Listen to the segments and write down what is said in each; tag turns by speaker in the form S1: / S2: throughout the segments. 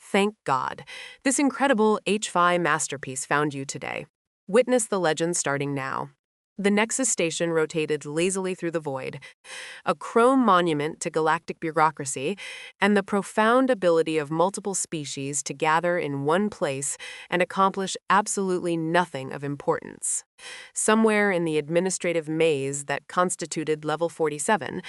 S1: Thank God. This incredible H-Fi masterpiece found you today. Witness the legend starting now. The Nexus Station rotated lazily through the void, a chrome monument to galactic bureaucracy and the profound ability of multiple species to gather in one place and accomplish absolutely nothing of importance. Somewhere in the administrative maze that constituted Level 47,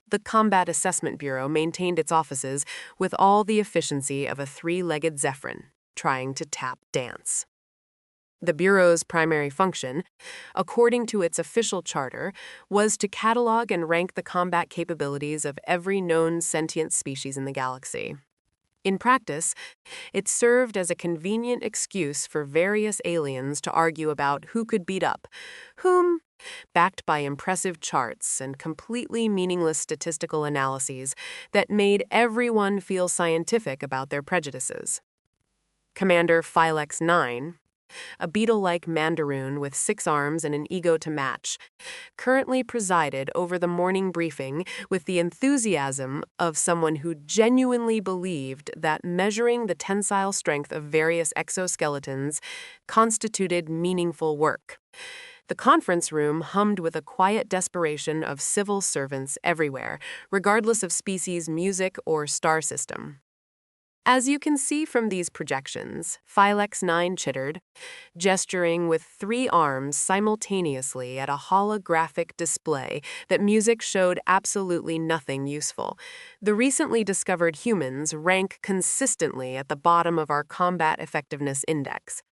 S1: the Combat Assessment Bureau maintained its offices with all the efficiency of a three-legged Zephyrin trying to tap dance. The Bureau's primary function, according to its official charter, was to catalog and rank the combat capabilities of every known sentient species in the galaxy. In practice, it served as a convenient excuse for various aliens to argue about who could beat up whom, backed by impressive charts and completely meaningless statistical analyses that made everyone feel scientific about their prejudices. Commander Philex 9, a beetle-like mandaroon with 6 arms and an ego to match, currently presided over the morning briefing with the enthusiasm of someone who genuinely believed that measuring the tensile strength of various exoskeletons constituted meaningful work. The conference room hummed with a quiet desperation of civil servants everywhere, regardless of species, music, or star system. As you can see from these projections, Philex 9 chittered, gesturing with 3 arms simultaneously at a holographic display that music showed absolutely nothing useful. The recently discovered humans rank consistently at the bottom of our combat effectiveness index.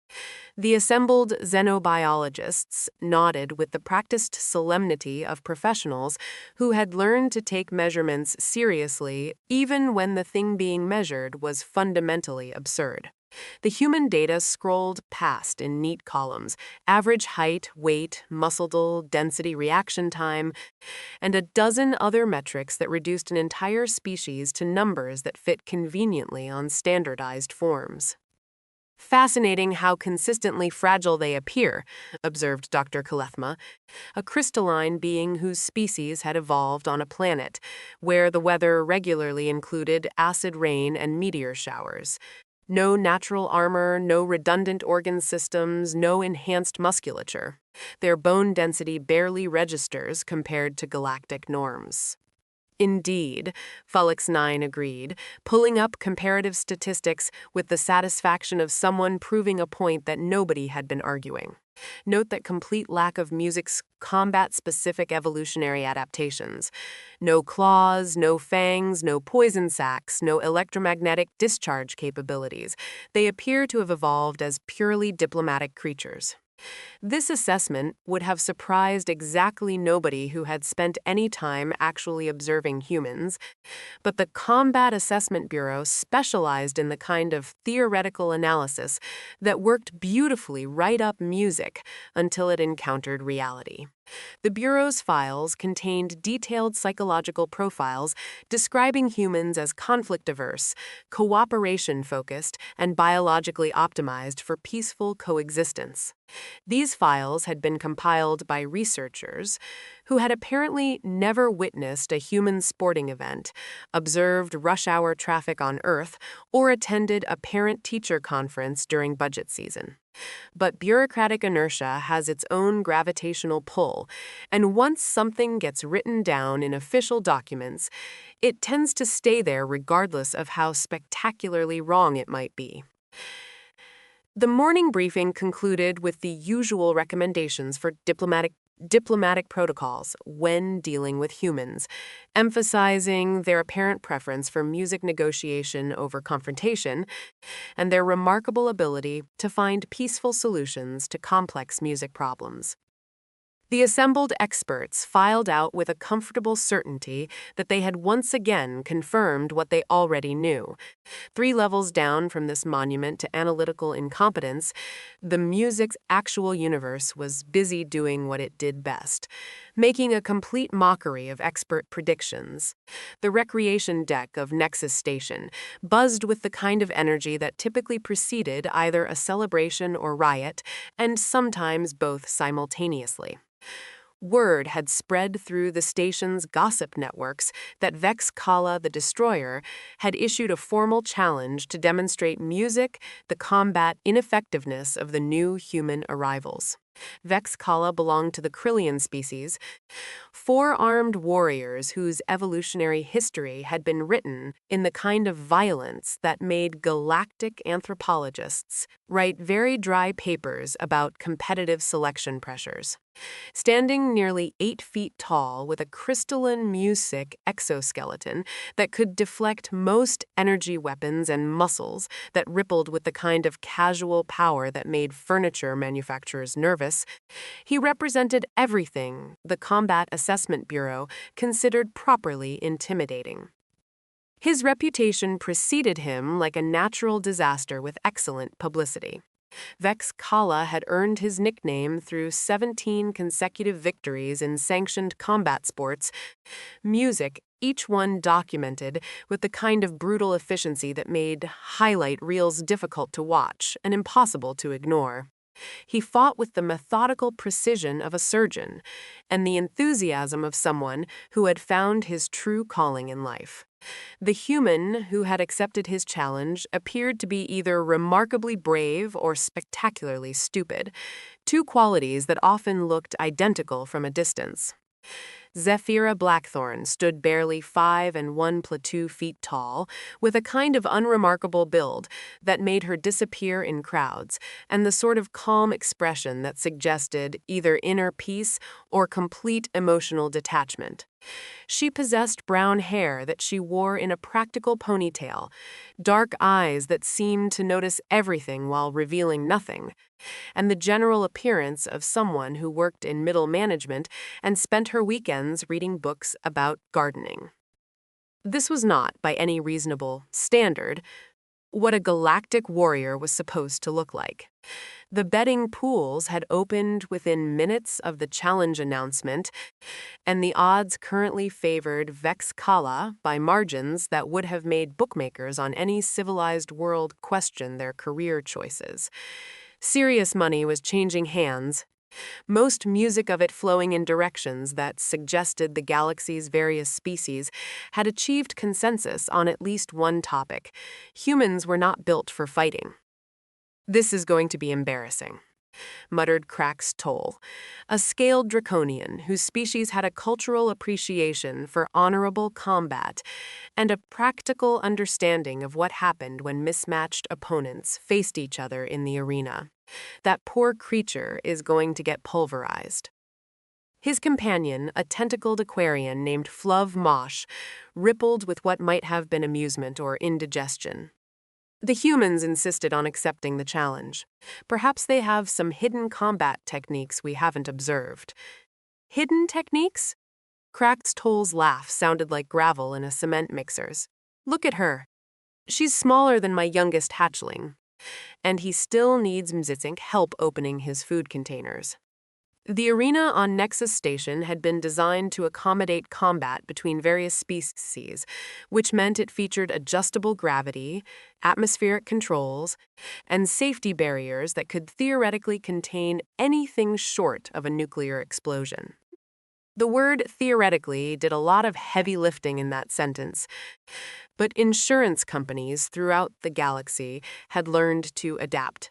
S1: The assembled xenobiologists nodded with the practiced solemnity of professionals who had learned to take measurements seriously even when the thing being measured was fundamentally absurd. The human data scrolled past in neat columns: average height, weight, muscle density, reaction time, and a dozen other metrics that reduced an entire species to numbers that fit conveniently on standardized forms. Fascinating how consistently fragile they appear, observed Dr. Kalethma, a crystalline being whose species had evolved on a planet where the weather regularly included acid rain and meteor showers. No natural armor, no redundant organ systems, no enhanced musculature. Their bone density barely registers compared to galactic norms. Indeed, Philex 9 agreed, pulling up comparative statistics with the satisfaction of someone proving a point that nobody had been arguing. Note that complete lack of music's combat-specific evolutionary adaptations. No claws, no fangs, no poison sacs, no electromagnetic discharge capabilities. They appear to have evolved as purely diplomatic creatures. This assessment would have surprised exactly nobody who had spent any time actually observing humans, but the Combat Assessment Bureau specialized in the kind of theoretical analysis that worked beautifully right up music until it encountered reality. The Bureau's files contained detailed psychological profiles describing humans as conflict-averse, cooperation-focused, and biologically optimized for peaceful coexistence. These files had been compiled by researchers who had apparently never witnessed a human sporting event, observed rush-hour traffic on Earth, or attended a parent-teacher conference during budget season. But bureaucratic inertia has its own gravitational pull, and once something gets written down in official documents, it tends to stay there regardless of how spectacularly wrong it might be. The morning briefing concluded with the usual recommendations for diplomatic protocols when dealing with humans, emphasizing their apparent preference for music negotiation over confrontation and their remarkable ability to find peaceful solutions to complex music problems. The assembled experts filed out with a comfortable certainty that they had once again confirmed what they already knew. 3 levels down from this monument to analytical incompetence, the music's actual universe was busy doing what it did best, making a complete mockery of expert predictions. The recreation deck of Nexus Station buzzed with the kind of energy that typically preceded either a celebration or riot, and sometimes both simultaneously. Word had spread through the station's gossip networks that Vex Kala the Destroyer had issued a formal challenge to demonstrate music, the combat ineffectiveness of the new human arrivals. Vex Kala belonged to the Krillian species, four-armed warriors whose evolutionary history had been written in the kind of violence that made galactic anthropologists write very dry papers about competitive selection pressures. Standing nearly 8 feet tall with a crystalline music exoskeleton that could deflect most energy weapons and muscles that rippled with the kind of casual power that made furniture manufacturers nervous, he represented everything the Combat Assessment Bureau considered properly intimidating. His reputation preceded him like a natural disaster with excellent publicity. Vex Kala had earned his nickname through 17 consecutive victories in sanctioned combat sports, music, each one documented with the kind of brutal efficiency that made highlight reels difficult to watch and impossible to ignore. He fought with the methodical precision of a surgeon and the enthusiasm of someone who had found his true calling in life. The human who had accepted his challenge appeared to be either remarkably brave or spectacularly stupid, two qualities that often looked identical from a distance. Zephyra Blackthorn stood barely 5 1/2 feet tall, with a kind of unremarkable build that made her disappear in crowds, and the sort of calm expression that suggested either inner peace or complete emotional detachment. She possessed brown hair that she wore in a practical ponytail, dark eyes that seemed to notice everything while revealing nothing, and the general appearance of someone who worked in middle management and spent her weekends reading books about gardening. This was not, by any reasonable standard, what a galactic warrior was supposed to look like. The betting pools had opened within minutes of the challenge announcement, and the odds currently favored Vex Kala by margins that would have made bookmakers on any civilized world question their career choices. Serious money was changing hands, most music of it flowing in directions that suggested the galaxy's various species had achieved consensus on at least one topic. Humans were not built for fighting. "This is going to be embarrassing," muttered Krax Toll, a scaled draconian whose species had a cultural appreciation for honorable combat and a practical understanding of what happened when mismatched opponents faced each other in the arena. That poor creature is going to get pulverized. His companion, a tentacled Aquarian named Fluv Mosh, rippled with what might have been amusement or indigestion. The humans insisted on accepting the challenge. Perhaps they have some hidden combat techniques we haven't observed. Hidden techniques? Krax Toll's laugh sounded like gravel in a cement mixer's. "Look at her. She's smaller than my youngest hatchling. And he still needs Mzitzink help opening his food containers." The arena on Nexus Station had been designed to accommodate combat between various species, which meant it featured adjustable gravity, atmospheric controls, and safety barriers that could theoretically contain anything short of a nuclear explosion. The word theoretically did a lot of heavy lifting in that sentence, but insurance companies throughout the galaxy had learned to adapt.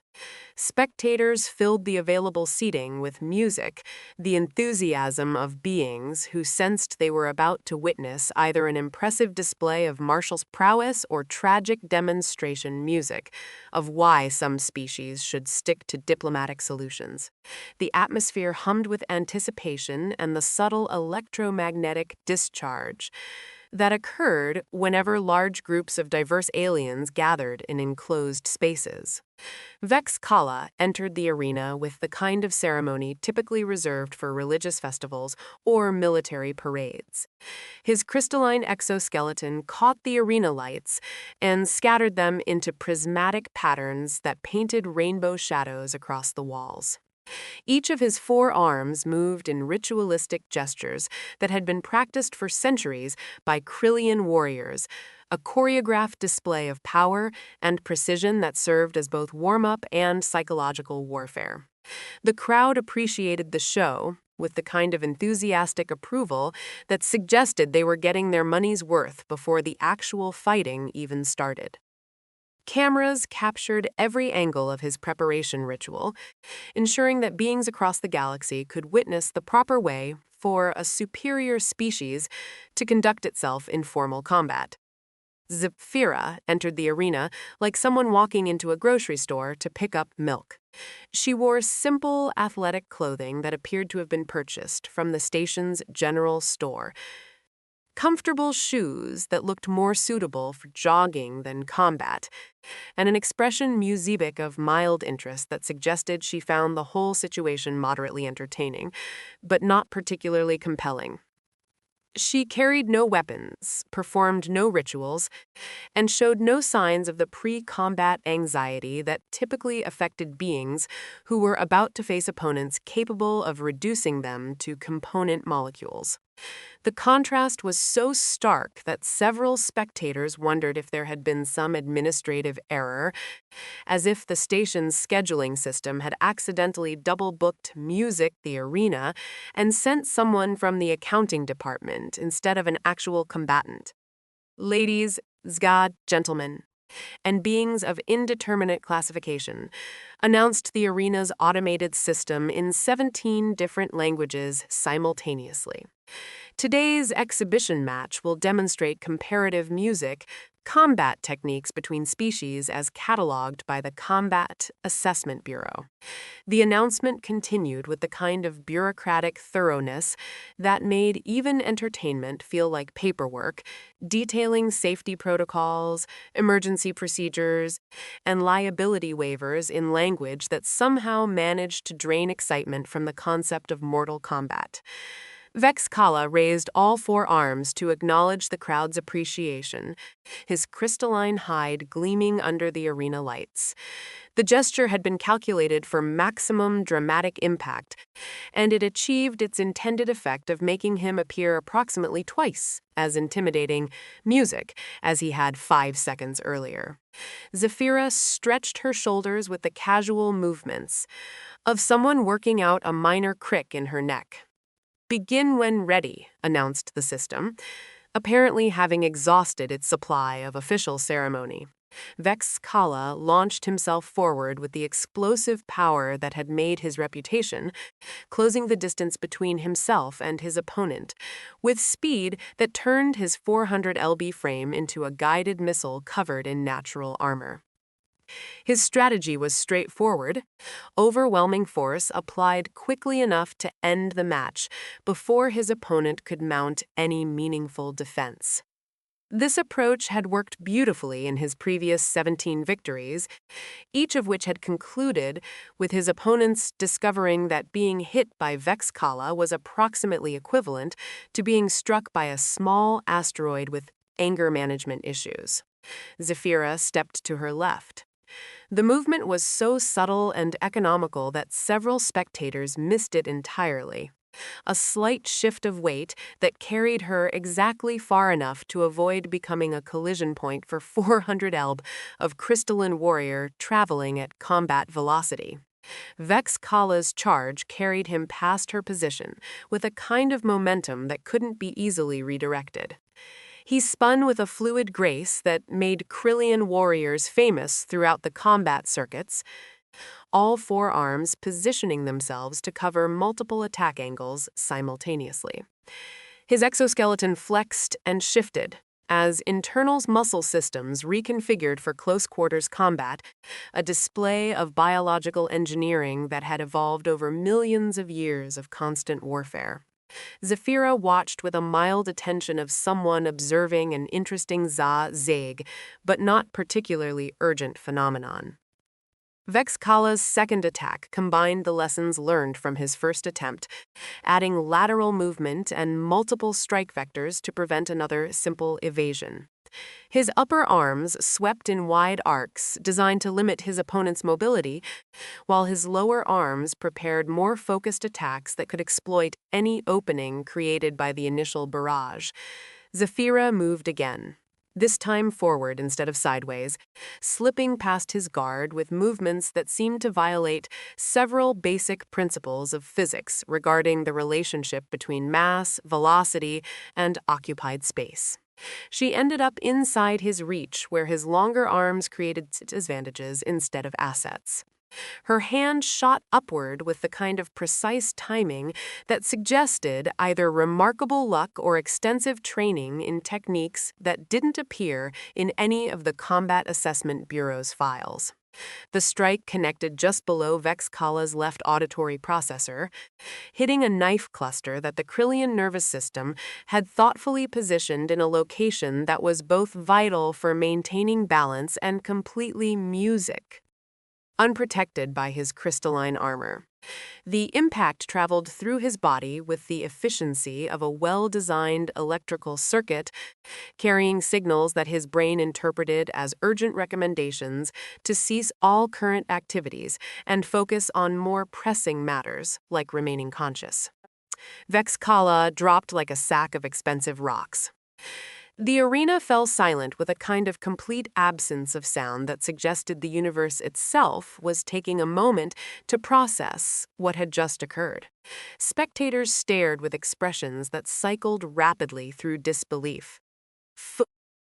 S1: Spectators filled the available seating with music, the enthusiasm of beings who sensed they were about to witness either an impressive display of martial prowess or tragic demonstration music of why some species should stick to diplomatic solutions. The atmosphere hummed with anticipation and the subtle electromagnetic discharge that occurred whenever large groups of diverse aliens gathered in enclosed spaces. Vex Kala entered the arena with the kind of ceremony typically reserved for religious festivals or military parades. His crystalline exoskeleton caught the arena lights and scattered them into prismatic patterns that painted rainbow shadows across the walls. Each of his 4 arms moved in ritualistic gestures that had been practiced for centuries by Krillian warriors, a choreographed display of power and precision that served as both warm-up and psychological warfare. The crowd appreciated the show, with the kind of enthusiastic approval that suggested they were getting their money's worth before the actual fighting even started. Cameras captured every angle of his preparation ritual, ensuring that beings across the galaxy could witness the proper way for a superior species to conduct itself in formal combat. Zephyra entered the arena like someone walking into a grocery store to pick up milk. She wore simple, athletic clothing that appeared to have been purchased from the station's general store. Comfortable shoes that looked more suitable for jogging than combat, and an expression musibic of mild interest that suggested she found the whole situation moderately entertaining, but not particularly compelling. She carried no weapons, performed no rituals, and showed no signs of the pre-combat anxiety that typically affected beings who were about to face opponents capable of reducing them to component molecules. The contrast was so stark that several spectators wondered if there had been some administrative error, as if the station's scheduling system had accidentally double-booked Music the Arena and sent someone from the accounting department instead of an actual combatant. Ladies, zgad, gentlemen, and beings of indeterminate classification, announced the arena's automated system in 17 different languages simultaneously. Today's exhibition match will demonstrate comparative music, combat techniques between species as cataloged by the Combat Assessment Bureau. The announcement continued with the kind of bureaucratic thoroughness that made even entertainment feel like paperwork, detailing safety protocols, emergency procedures, and liability waivers in language that somehow managed to drain excitement from the concept of mortal combat. Vex Kala raised all four arms to acknowledge the crowd's appreciation, his crystalline hide gleaming under the arena lights. The gesture had been calculated for maximum dramatic impact, and it achieved its intended effect of making him appear approximately twice as intimidating music as he had 5 seconds earlier. Zephyra stretched her shoulders with the casual movements of someone working out a minor crick in her neck. "Begin when ready," announced the system, apparently having exhausted its supply of official ceremony. Vex Kala launched himself forward with the explosive power that had made his reputation, closing the distance between himself and his opponent, with speed that turned his 400 lb frame into a guided missile covered in natural armor. His strategy was straightforward: overwhelming force applied quickly enough to end the match before his opponent could mount any meaningful defense. This approach had worked beautifully in his previous 17 victories, each of which had concluded with his opponents discovering that being hit by Vex Kala was approximately equivalent to being struck by a small asteroid with anger management issues. Zephyra stepped to her left. The movement was so subtle and economical that several spectators missed it entirely. A slight shift of weight that carried her exactly far enough to avoid becoming a collision point for 400 lb of crystalline warrior traveling at combat velocity. Vex Kala's charge carried him past her position with a kind of momentum that couldn't be easily redirected. He spun with a fluid grace that made Krillian warriors famous throughout the combat circuits, all four arms positioning themselves to cover multiple attack angles simultaneously. His exoskeleton flexed and shifted as internal muscle systems reconfigured for close-quarters combat, a display of biological engineering that had evolved over millions of years of constant warfare. Zephyra watched with a mild attention of someone observing an interesting zig, but not particularly urgent phenomenon. Vex Kala's second attack combined the lessons learned from his first attempt, adding lateral movement and multiple strike vectors to prevent another simple evasion. His upper arms swept in wide arcs designed to limit his opponent's mobility, while his lower arms prepared more focused attacks that could exploit any opening created by the initial barrage. Zephyra moved again. this time forward instead of sideways, slipping past his guard with movements that seemed to violate several basic principles of physics regarding the relationship between mass, velocity, and occupied space. She ended up inside his reach, where his longer arms created disadvantages instead of assets. Her hand shot upward with the kind of precise timing that suggested either remarkable luck or extensive training in techniques that didn't appear in any of the Combat Assessment Bureau's files. The strike connected just below Vex Kala's left auditory processor, hitting a knife cluster that the Krillian nervous system had thoughtfully positioned in a location that was both vital for maintaining balance and completely music. Unprotected by his crystalline armor, the impact traveled through his body with the efficiency of a well-designed electrical circuit, carrying signals that his brain interpreted as urgent recommendations to cease all current activities and focus on more pressing matters, like remaining conscious. Vex Kala dropped like a sack of expensive rocks. The arena fell silent with a kind of complete absence of sound that suggested the universe itself was taking a moment to process what had just occurred. Spectators stared with expressions that cycled rapidly through disbelief,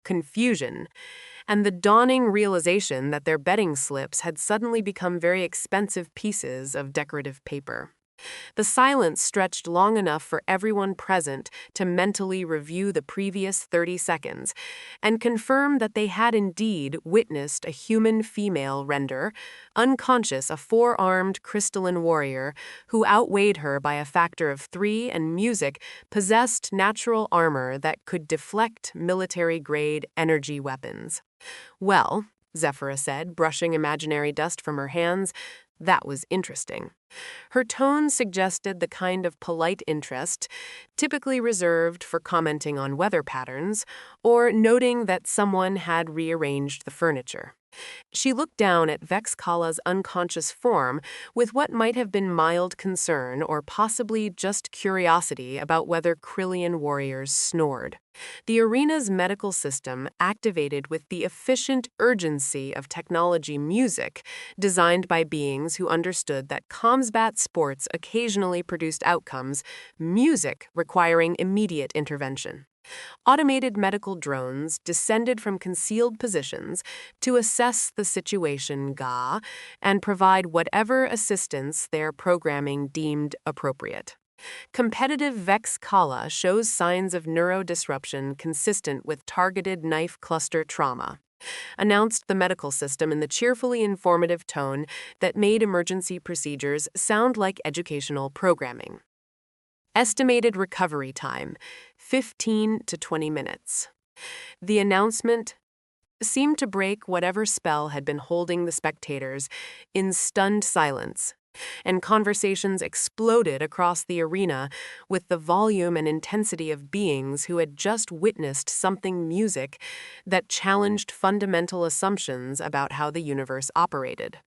S1: confusion, and the dawning realization that their betting slips had suddenly become very expensive pieces of decorative paper. The silence stretched long enough for everyone present to mentally review the previous 30 seconds and confirm that they had indeed witnessed a human female render, unconscious a four-armed crystalline warrior who outweighed her by a factor of 3 and music possessed natural armor that could deflect military-grade energy weapons. Well, Zephyra said, brushing imaginary dust from her hands, that was interesting. Her tone suggested the kind of polite interest typically reserved for commenting on weather patterns or noting that someone had rearranged the furniture. She looked down at Vex Kala's unconscious form with what might have been mild concern or possibly just curiosity about whether Krillian warriors snored. The arena's medical system activated with the efficient urgency of technology music, designed by beings who understood that combat sports occasionally produced outcomes, music requiring immediate intervention. Automated medical drones descended from concealed positions to assess the situation and provide whatever assistance their programming deemed appropriate. Competitive Vex Kala shows signs of neurodisruption consistent with targeted knife cluster trauma, announced the medical system in the cheerfully informative tone that made emergency procedures sound like educational programming. Estimated recovery time, 15 to 20 minutes. The announcement seemed to break whatever spell had been holding the spectators in stunned silence, and conversations exploded across the arena with the volume and intensity of beings who had just witnessed something music that challenged fundamental assumptions about how the universe operated.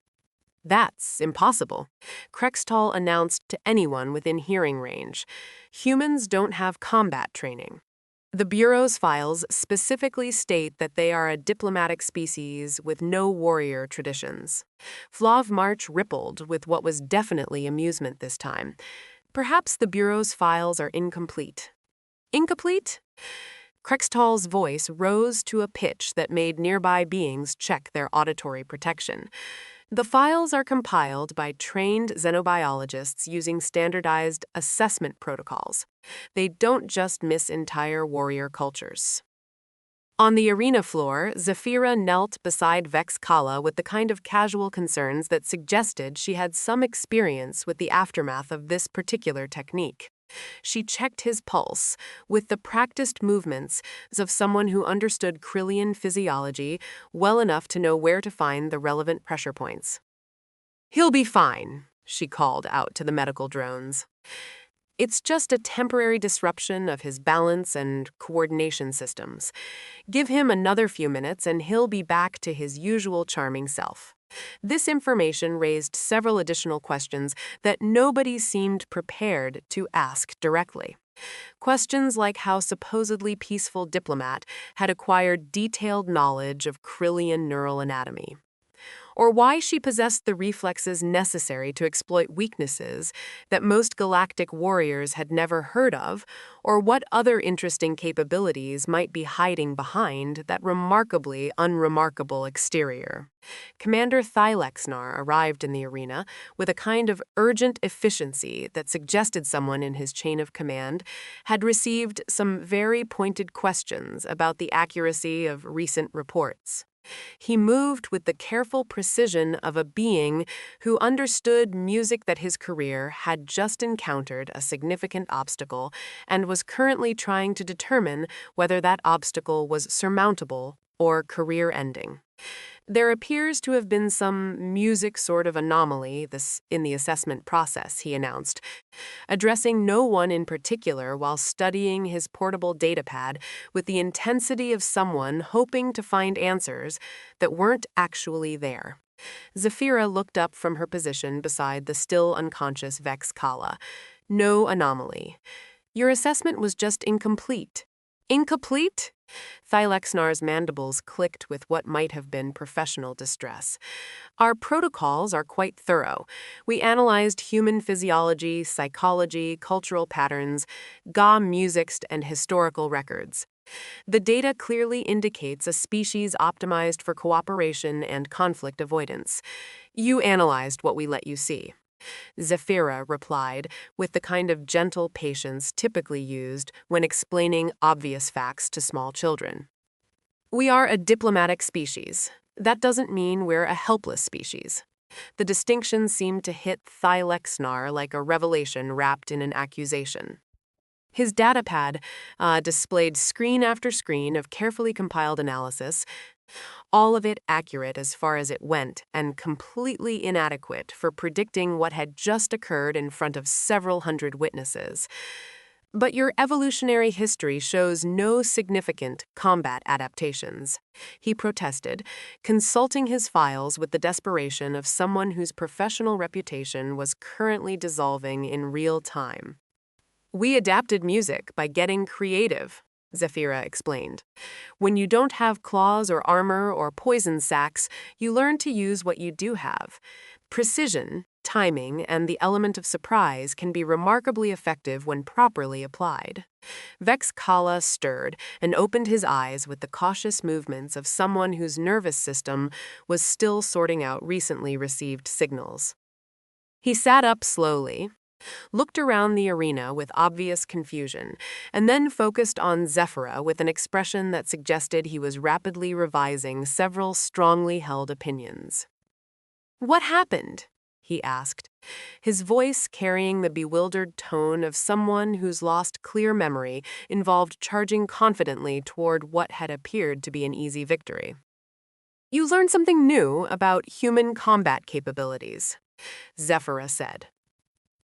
S1: That's impossible, Krextall announced to anyone within hearing range. Humans don't have combat training. The Bureau's files specifically state that they are a diplomatic species with no warrior traditions. Flav March rippled with what was definitely amusement this time. Perhaps the Bureau's files are incomplete. Incomplete? Krextall's voice rose to a pitch that made nearby beings check their auditory protection. The files are compiled by trained xenobiologists using standardized assessment protocols. They don't just miss entire warrior cultures. On the arena floor, Zephyra knelt beside Vex Kala with the kind of casual concerns that suggested she had some experience with the aftermath of this particular technique. She checked his pulse with the practiced movements of someone who understood Krillian physiology well enough to know where to find the relevant pressure points. "He'll be fine," she called out to the medical drones. "It's just a temporary disruption of his balance and coordination systems. Give him another few minutes and he'll be back to his usual charming self." This information raised several additional questions that nobody seemed prepared to ask directly. Questions like how supposedly peaceful diplomat had acquired detailed knowledge of Krillian neural anatomy, or why she possessed the reflexes necessary to exploit weaknesses that most galactic warriors had never heard of, or what other interesting capabilities might be hiding behind that remarkably unremarkable exterior. Commander Thylexnar arrived in the arena with a kind of urgent efficiency that suggested someone in his chain of command had received some very pointed questions about the accuracy of recent reports. He moved with the careful precision of a being who understood music that his career had just encountered a significant obstacle and was currently trying to determine whether that obstacle was surmountable or career-ending. There appears to have been some music sort of anomaly in the assessment process, he announced, addressing no one in particular while studying his portable datapad with the intensity of someone hoping to find answers that weren't actually there. Zafira looked up from her position beside the still unconscious Vex Kala. No anomaly. Your assessment was just incomplete. Incomplete? Thylexnar's mandibles clicked with what might have been professional distress. Our protocols are quite thorough. We analyzed human physiology, psychology, cultural patterns, Ga musics, and historical records. The data clearly indicates a species optimized for cooperation and conflict avoidance. You analyzed what we let you see. Zafira replied with the kind of gentle patience typically used when explaining obvious facts to small children. We are a diplomatic species. That doesn't mean we're a helpless species. The distinction seemed to hit Thylexnar like a revelation wrapped in an accusation. His datapad displayed screen after screen of carefully compiled analysis, all of it accurate as far as it went and completely inadequate for predicting what had just occurred in front of several hundred witnesses. But your evolutionary history shows no significant combat adaptations, he protested, consulting his files with the desperation of someone whose professional reputation was currently dissolving in real time. We adapted music by getting creative, Zafira explained. When you don't have claws or armor or poison sacs, you learn to use what you do have. Precision, timing, and the element of surprise can be remarkably effective when properly applied. Vex Kala stirred and opened his eyes with the cautious movements of someone whose nervous system was still sorting out recently received signals. He sat up slowly, looked around the arena with obvious confusion, and then focused on Zafira with an expression that suggested he was rapidly revising several strongly held opinions. What happened? He asked, his voice carrying the bewildered tone of someone whose lost clear memory involved charging confidently toward what had appeared to be an easy victory. You learned something new about human combat capabilities, Zafira said.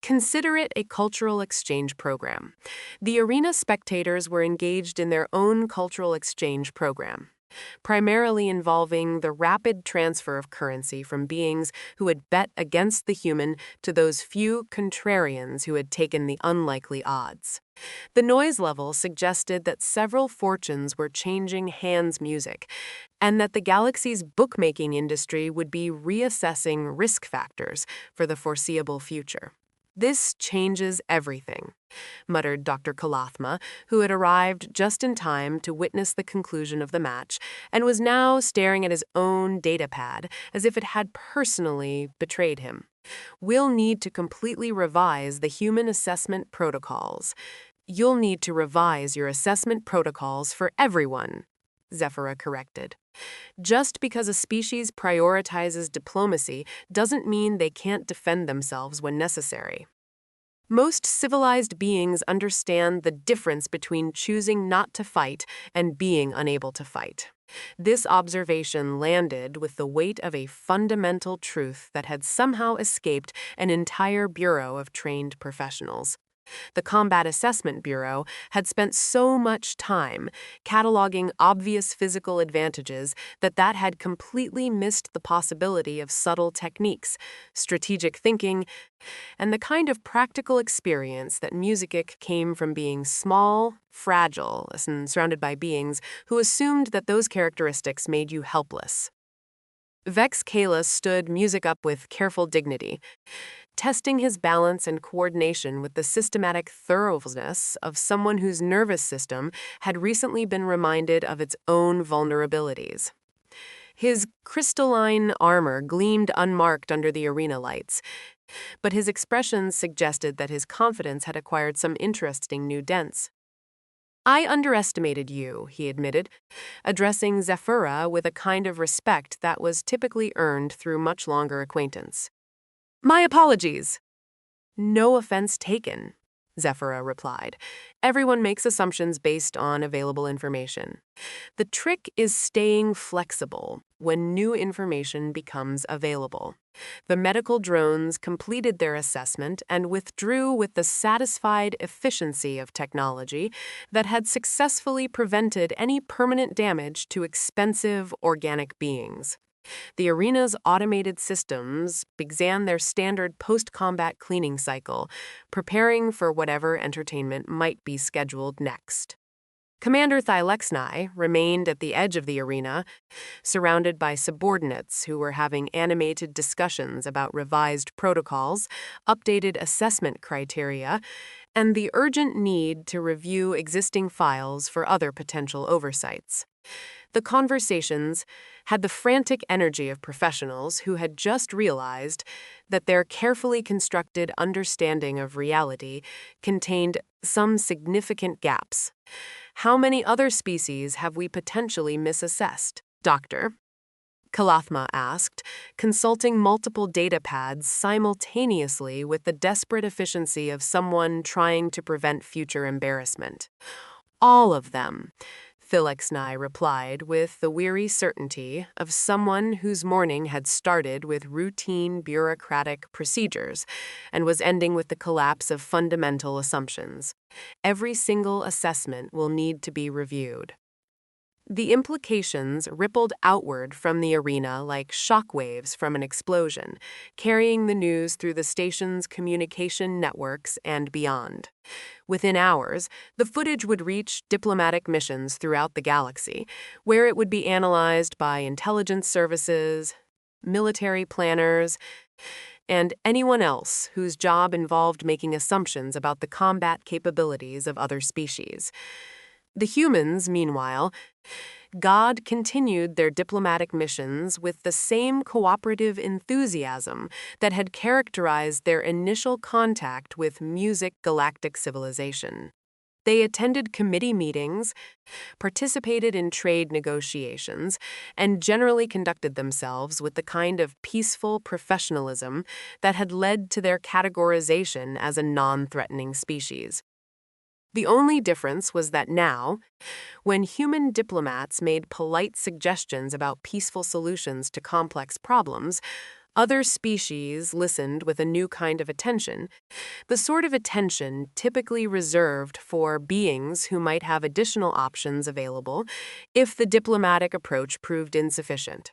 S1: Consider it a cultural exchange program. The arena spectators were engaged in their own cultural exchange program, primarily involving the rapid transfer of currency from beings who had bet against the human to those few contrarians who had taken the unlikely odds. The noise level suggested that several fortunes were changing hands music, and that the galaxy's bookmaking industry would be reassessing risk factors for the foreseeable future. This changes everything, muttered Dr. Kalathma, who had arrived just in time to witness the conclusion of the match and was now staring at his own datapad as if it had personally betrayed him. We'll need to completely revise the human assessment protocols. You'll need to revise your assessment protocols for everyone, Zafira corrected. Just because a species prioritizes diplomacy doesn't mean they can't defend themselves when necessary. Most civilized beings understand the difference between choosing not to fight and being unable to fight. This observation landed with the weight of a fundamental truth that had somehow escaped an entire bureau of trained professionals. The Combat Assessment Bureau had spent so much time cataloging obvious physical advantages that had completely missed the possibility of subtle techniques, strategic thinking, and the kind of practical experience that music came from being small, fragile, and surrounded by beings who assumed that those characteristics made you helpless. Vex Kala stood music up with careful dignity, testing his balance and coordination with the systematic thoroughness of someone whose nervous system had recently been reminded of its own vulnerabilities. His crystalline armor gleamed unmarked under the arena lights, but his expressions suggested that his confidence had acquired some interesting new dents. "I underestimated you," he admitted, addressing Zephyra with a kind of respect that was typically earned through much longer acquaintance. "My apologies." "No offense taken," Zephyra replied. "Everyone makes assumptions based on available information. The trick is staying flexible when new information becomes available." The medical drones completed their assessment and withdrew with the satisfied efficiency of technology that had successfully prevented any permanent damage to expensive organic beings. The arena's automated systems began their standard post-combat cleaning cycle, preparing for whatever entertainment might be scheduled next. Commander Thylexni remained at the edge of the arena, surrounded by subordinates who were having animated discussions about revised protocols, updated assessment criteria, and the urgent need to review existing files for other potential oversights. The conversations had the frantic energy of professionals who had just realized that their carefully constructed understanding of reality contained some significant gaps. "How many other species have we potentially misassessed, Doctor?" Kalathma asked, consulting multiple data pads simultaneously with the desperate efficiency of someone trying to prevent future embarrassment. "All of them," Thylexni replied with the weary certainty of someone whose morning had started with routine bureaucratic procedures and was ending with the collapse of fundamental assumptions. "Every single assessment will need to be reviewed." The implications rippled outward from the arena like shockwaves from an explosion, carrying the news through the station's communication networks and beyond. Within hours, the footage would reach diplomatic missions throughout the galaxy, where it would be analyzed by intelligence services, military planners, and anyone else whose job involved making assumptions about the combat capabilities of other species. The humans, meanwhile, God continued their diplomatic missions with the same cooperative enthusiasm that had characterized their initial contact with Galactic civilization. They attended committee meetings, participated in trade negotiations, and generally conducted themselves with the kind of peaceful professionalism that had led to their categorization as a non-threatening species. The only difference was that now, when human diplomats made polite suggestions about peaceful solutions to complex problems, other species listened with a new kind of attention, the sort of attention typically reserved for beings who might have additional options available if the diplomatic approach proved insufficient.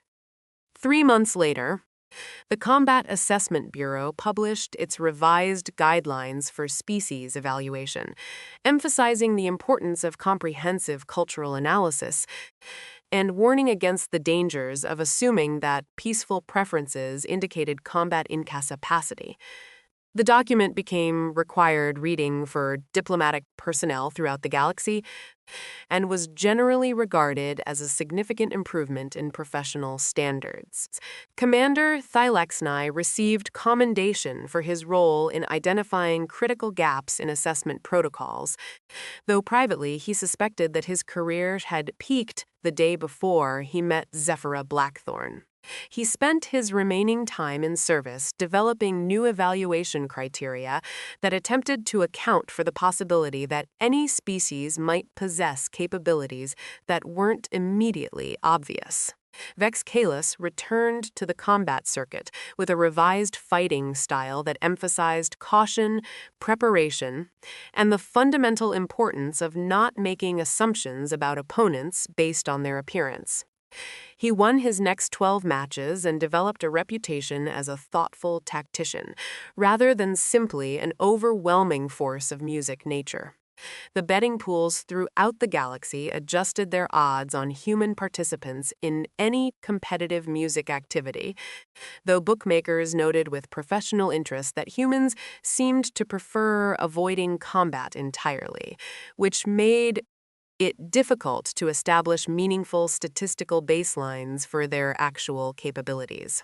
S1: 3 months later, the Combat Assessment Bureau published its revised guidelines for species evaluation, emphasizing the importance of comprehensive cultural analysis and warning against the dangers of assuming that peaceful preferences indicated combat incapacity. The document became required reading for diplomatic personnel throughout the galaxy and was generally regarded as a significant improvement in professional standards. Commander Thylexni received commendation for his role in identifying critical gaps in assessment protocols, though privately he suspected that his career had peaked the day before he met Zephyra Blackthorn. He spent his remaining time in service developing new evaluation criteria that attempted to account for the possibility that any species might possess capabilities that weren't immediately obvious. Vex Kalis returned to the combat circuit with a revised fighting style that emphasized caution, preparation, and the fundamental importance of not making assumptions about opponents based on their appearance. He won his next 12 matches and developed a reputation as a thoughtful tactician, rather than simply an overwhelming force of music nature. The betting pools throughout the galaxy adjusted their odds on human participants in any competitive music activity, though bookmakers noted with professional interest that humans seemed to prefer avoiding combat entirely, which made it difficult to establish meaningful statistical baselines for their actual capabilities.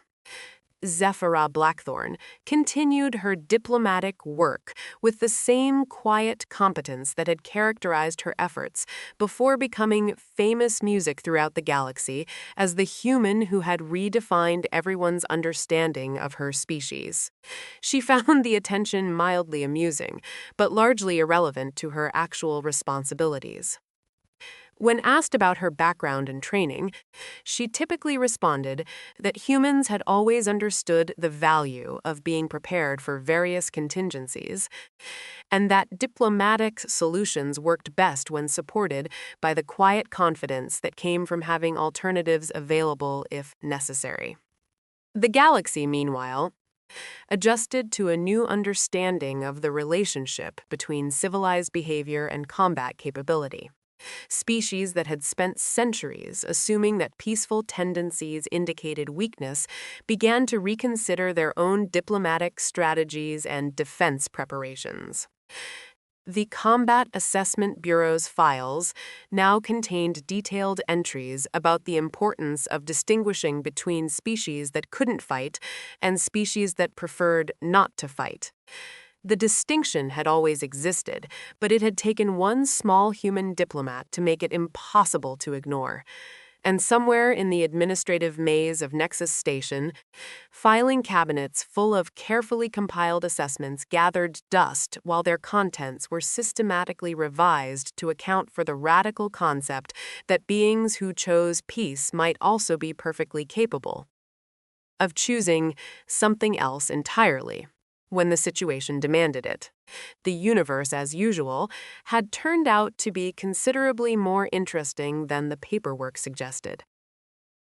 S1: Zephyra Blackthorn continued her diplomatic work with the same quiet competence that had characterized her efforts before becoming famous music throughout the galaxy as the human who had redefined everyone's understanding of her species. She found the attention mildly amusing, but largely irrelevant to her actual responsibilities. When asked about her background and training, she typically responded that humans had always understood the value of being prepared for various contingencies, and that diplomatic solutions worked best when supported by the quiet confidence that came from having alternatives available if necessary. The galaxy, meanwhile, adjusted to a new understanding of the relationship between civilized behavior and combat capability. Species that had spent centuries assuming that peaceful tendencies indicated weakness began to reconsider their own diplomatic strategies and defense preparations. The Combat Assessment Bureau's files now contained detailed entries about the importance of distinguishing between species that couldn't fight and species that preferred not to fight. The distinction had always existed, but it had taken one small human diplomat to make it impossible to ignore. And somewhere in the administrative maze of Nexus Station, filing cabinets full of carefully compiled assessments gathered dust while their contents were systematically revised to account for the radical concept that beings who chose peace might also be perfectly capable of choosing something else entirely when the situation demanded it. The universe, as usual, had turned out to be considerably more interesting than the paperwork suggested.